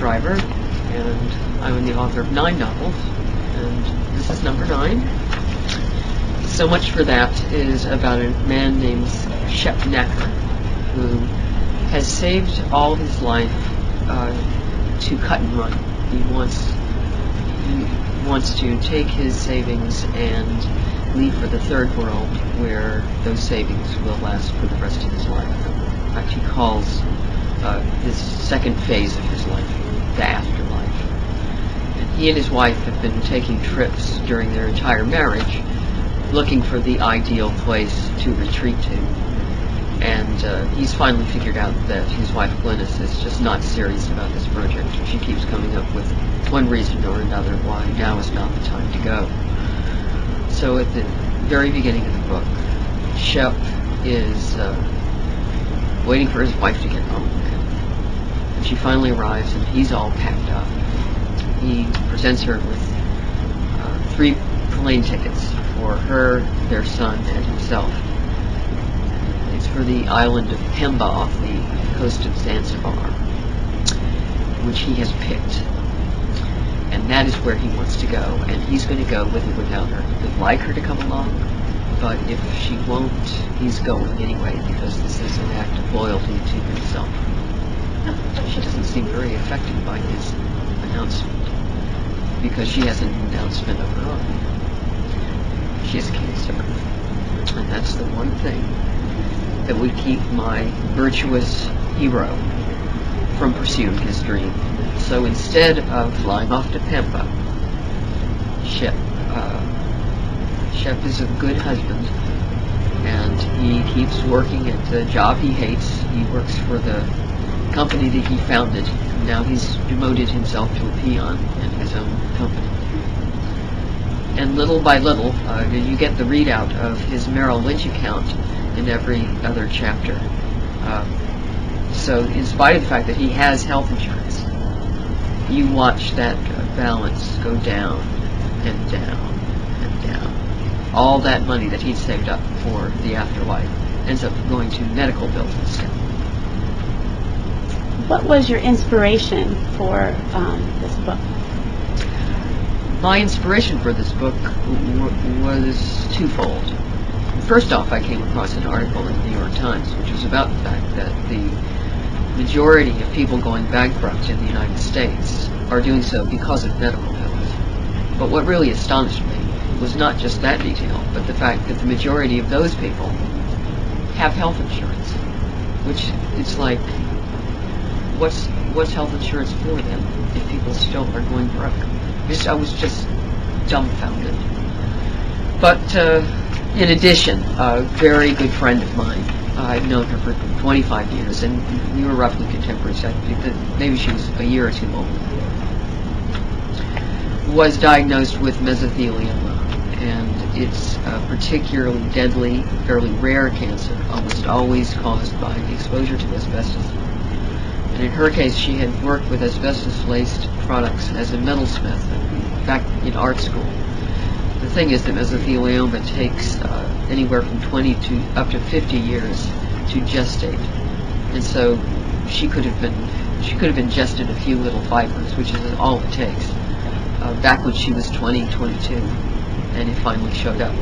Shriver, and I'm the author of 9 novels, and this is number 9. So much for that is about a man named Shep Necker, who has saved all his life to cut and run. He wants to take his savings and leave for the third world, where those savings will last for the rest of his life. In fact, he calls this second phase of his life the afterlife. And he and his wife have been taking trips during their entire marriage, looking for the ideal place to retreat to. And he's finally figured out that his wife Glynis is just not serious about this project. She keeps coming up with one reason or another why now is not the time to go. So at the very beginning of the book, Shep is waiting for his wife to get home. And she finally arrives, and he's all packed up. He presents her with 3 plane tickets for her, their son, and himself. It's for the island of Pemba off the coast of Zanzibar, which he has picked. And that is where he wants to go, and he's going to go with or without her. He'd like her to come along, but if she won't, he's going anyway, because this is an act of loyalty to himself. She doesn't seem very affected by his announcement, because she has an announcement of her own. She has cancer, and that's the one thing that would keep my virtuous hero from pursuing his dream. So instead of flying off to Pemba, Shep is a good husband, and he keeps working at the job he hates. He works for the company that he founded. Now he's demoted himself to a peon in his own company. And little by little, you get the readout of his Merrill Lynch account in every other chapter. So in spite of the fact that he has health insurance, you watch that balance go down and down and down. All that money that he'd saved up for the afterlife ends up going to medical bills instead. What was your inspiration for this book? My inspiration for this book was twofold. First off, I came across an article in the New York Times, which was about the fact that the majority of people going bankrupt in the United States are doing so because of medical bills. But what really astonished me was not just that detail, but the fact that the majority of those people have health insurance, which it's like, what's health insurance for then if people still are going broke? I was just dumbfounded. But in addition, a very good friend of mine, I've known her for 25 years, and we were roughly contemporaries. I think that maybe she was a year or two older, was diagnosed with mesothelioma, and it's a particularly deadly, fairly rare cancer, almost always caused by exposure to asbestos. And in her case, she had worked with asbestos-laced products as a metalsmith back in art school. The thing is that mesothelioma takes anywhere from 20 to up to 50 years to gestate, and so she could have ingested a few little fibers, which is all it takes. Back when she was 20, 22, and it finally showed up.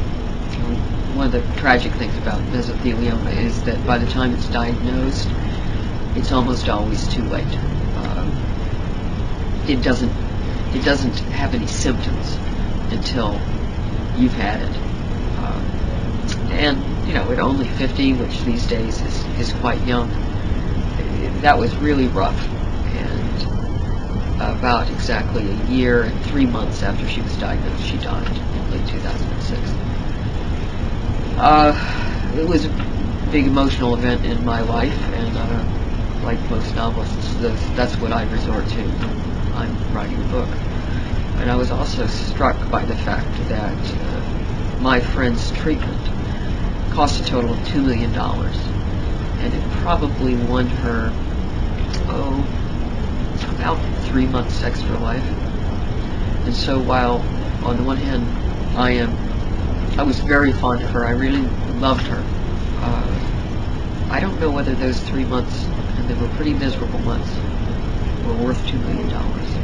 One of the tragic things about mesothelioma is that by the time it's diagnosed, it's almost always too late. It doesn't have any symptoms until you've had it. And at only 50, which these days is quite young, that was really rough. And about exactly a year and 3 months after she was diagnosed, she died in late 2006. It was a big emotional event in my life, and like most novelists, that's what I resort to when I'm writing a book. And I was also struck by the fact that my friend's treatment cost a total of $2 million, and it probably won her, about 3 months extra life. And so while on the one hand I was very fond of her, I really loved her, I don't know whether those 3 months, and they were pretty miserable months, were worth $2 million.